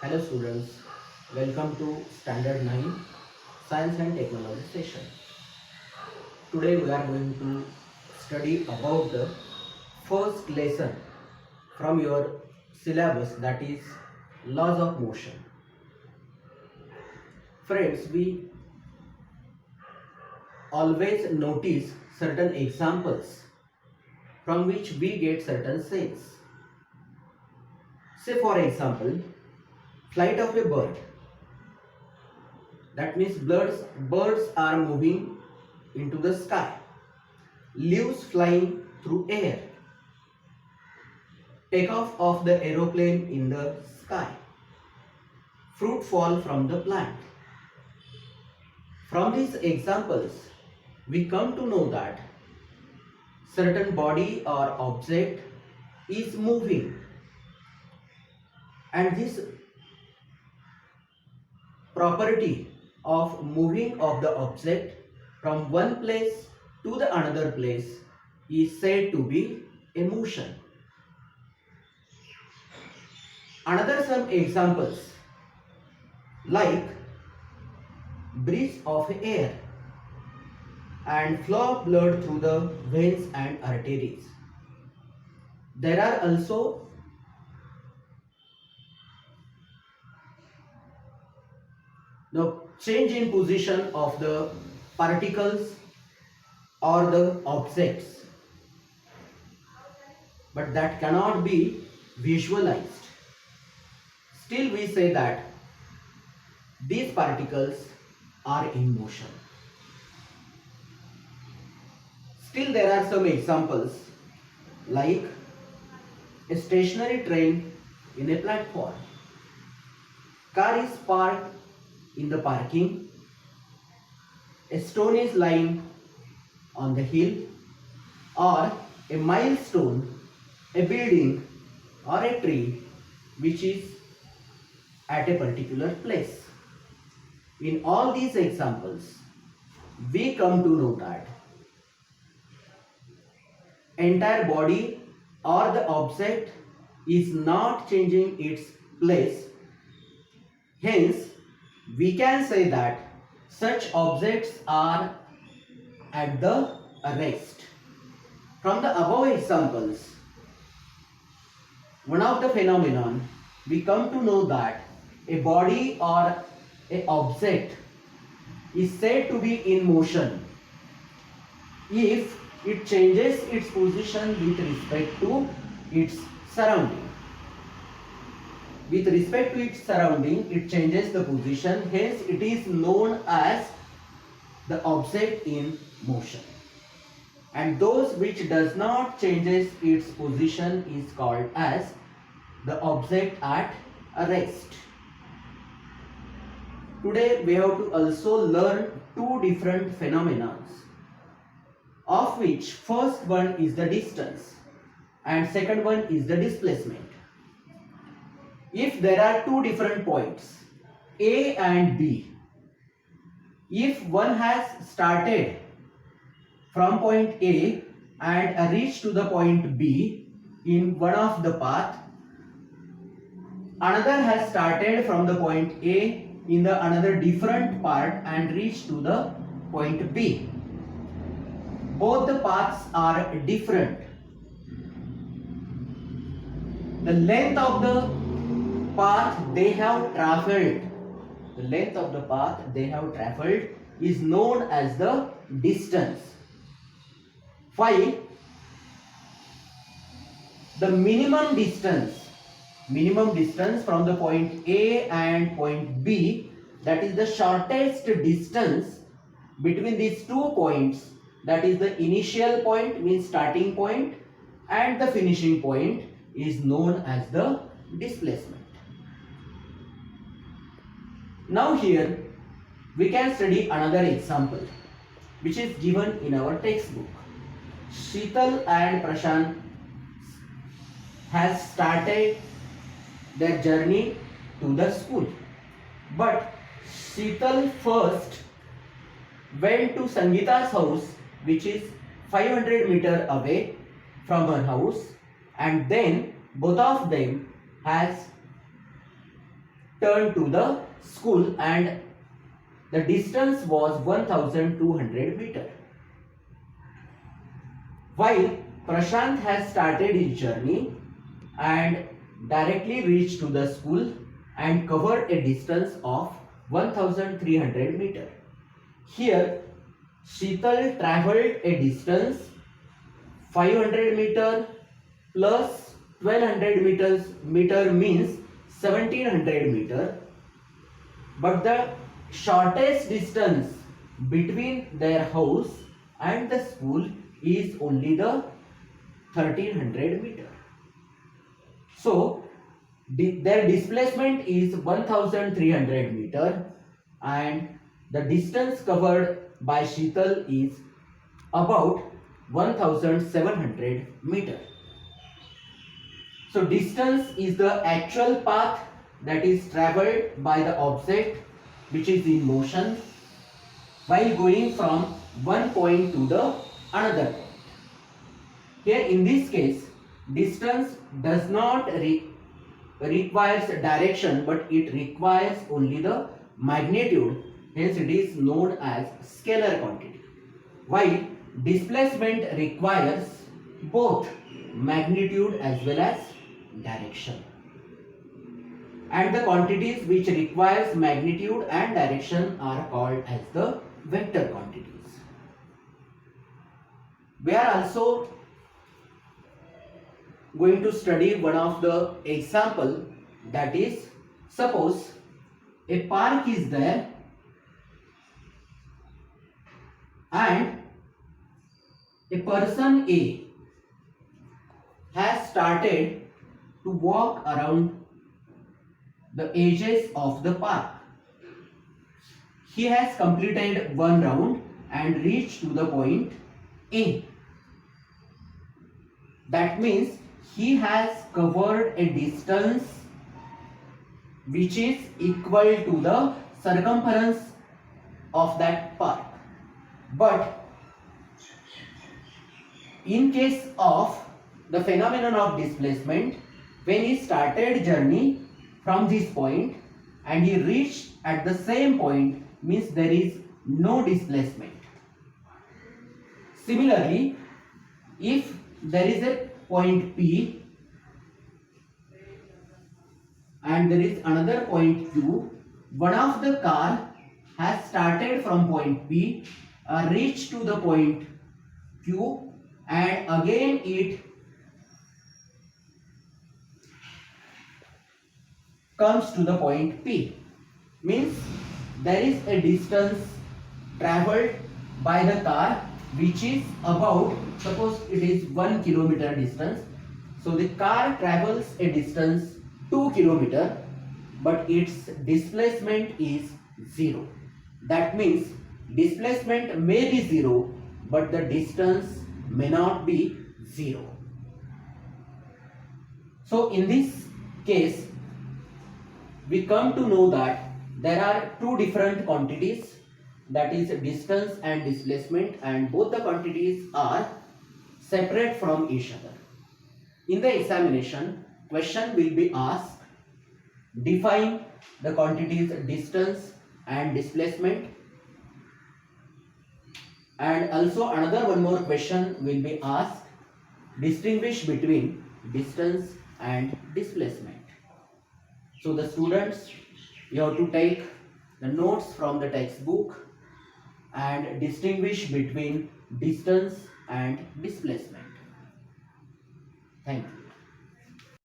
Hello students, welcome to Standard 9 Science and Technology session. Today we are going to study about the first lesson from your syllabus, that is laws of motion. Friends, we always notice certain examples from which we get certain sense. Say for example, flight of a bird. That means birds are moving into the sky. Leaves flying through air. Takeoff of the aeroplane in the sky. Fruit fall from the plant. From these examples, we come to know that certain body or object is moving, and this property of moving of the object from one place to the another place is said to be a motion. Another some examples like breath of air and flow of blood through the veins and arteries. There are also the change in position of the particles or the objects, but that cannot be visualized. Still we say that these particles are in motion. Still there are some examples like a stationary train in a platform. Car is parked in the parking. A stone is lying on the hill, or a milestone, a building or a tree which is at a particular place. In all these examples, we come to know that entire body or the object is not changing its place. Hence, we can say that such objects are at the rest. From the above examples, one of the phenomenon, we come to know that a body or a object is said to be in motion if it changes its position with respect to its surrounding. With respect to its surrounding, it changes the position, hence it is known as the object in motion. And those which does not changes its position is called as the object at rest. Today we have to also learn two different phenomena, of which first one is the distance and second one is the displacement. If there are two different points, A and B, if one has started from point A and reached to the point B in one of the path, another has started from the point A in the another different part and reached to the point B. Both the paths are different. The length of the path they have traveled, is known as the distance. While the minimum distance from the point A and point B, that is the shortest distance between these 2 points, that is the initial point means starting point and the finishing point, is known as the displacement. Now here we can study another example which is given in our textbook. Sheetal and Prashant has started their journey to the school, but Sheetal first went to Sangeeta's house, which is 500 meters away from her house, and then both of them has turned to the school and the distance was 1200 meter. While Prashant has started his journey and directly reached to the school and covered a distance of 1300 meter. Here Sheetal traveled a distance 500 meter plus 1200 meter means 1700 meter, but the shortest distance between their house and the school is only the 1300 meter. So their displacement is 1300 meter and the distance covered by Sheetal is about 1700 meter. So distance is the actual path that is travelled by the object which is in motion while going from one point to the another point. Here in this case, distance does not requires direction, but it requires only the magnitude. Hence it is known as scalar quantity. While displacement requires both magnitude as well as direction. And the quantities which requires magnitude and direction are called as the vector quantities. We are also going to study one of the example, that is, suppose a park is there and a person A has started to walk around the edges of the park. He has completed one round and reached to the point A. That means he has covered a distance which is equal to the circumference of that park. But in case of the phenomenon of displacement, when he started journey from this point and he reached at the same point, means there is no displacement. Similarly, if there is a point P and there is another point Q, one of the car has started from point P, reached to the point Q, and again it comes to the point P. Means there is a distance travelled by the car which is about, suppose it is 1 kilometer distance. So the car travels a distance 2 kilometer, but its displacement is 0. That means displacement may be 0, but the distance may not be 0. So in this case, we come to know that there are two different quantities, that is distance and displacement, and both the quantities are separate from each other. In the examination, question will be asked, define the quantities distance and displacement, and also another one more question will be asked, distinguish between distance and displacement. So the students, you have to take the notes from the textbook and distinguish between distance and displacement. Thank you.